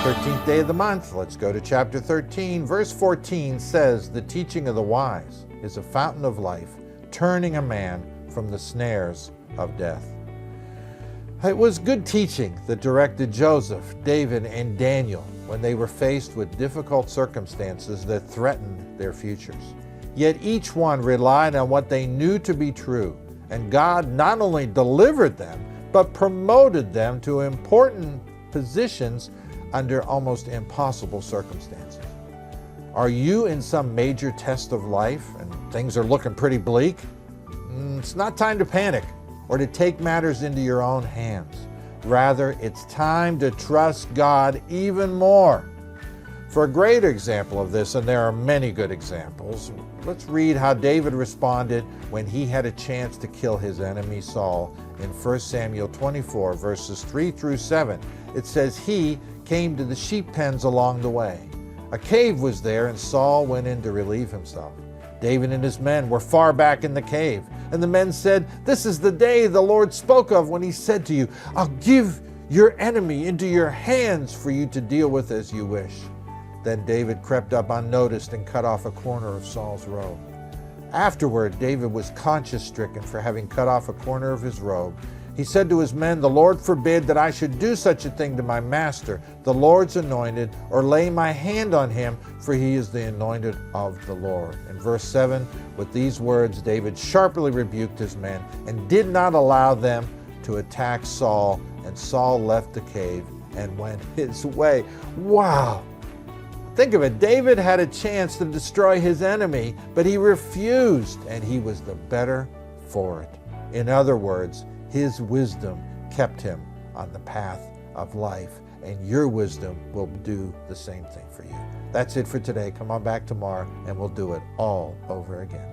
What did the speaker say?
13th day of the month. Let's go to chapter 13. Verse 14 says, "The teaching of the wise is a fountain of life, turning a man from the snares of death." It was good teaching that directed Joseph, David, and Daniel when they were faced with difficult circumstances that threatened their futures. Yet each one relied on what they knew to be true, and God not only delivered them, but promoted them to important positions under almost impossible circumstances. Are you in some major test of life and things are looking pretty bleak? It's not time to panic or to take matters into your own hands. Rather, it's time to trust God even more. For a great example of this, and there are many good examples, let's read how David responded when he had a chance to kill his enemy Saul in 1 Samuel 24, verses 3 through 7. It says, "He came to the sheep pens along the way. A cave was there, and Saul went in to relieve himself. David and his men were far back in the cave, and the men said, 'This is the day the Lord spoke of when he said to you, I'll give your enemy into your hands for you to deal with as you wish.' Then David crept up unnoticed and cut off a corner of Saul's robe. Afterward, David was conscience-stricken for having cut off a corner of his robe. He said to his men, 'The Lord forbid that I should do such a thing to my master, the Lord's anointed, or lay my hand on him, for he is the anointed of the Lord.'" In verse 7, with these words, David sharply rebuked his men and did not allow them to attack Saul, and Saul left the cave and went his way. Wow! Think of it. David had a chance to destroy his enemy, but he refused, and he was the better for it. In other words, his wisdom kept him on the path of life, and your wisdom will do the same thing for you. That's it for today. Come on back tomorrow, and we'll do it all over again.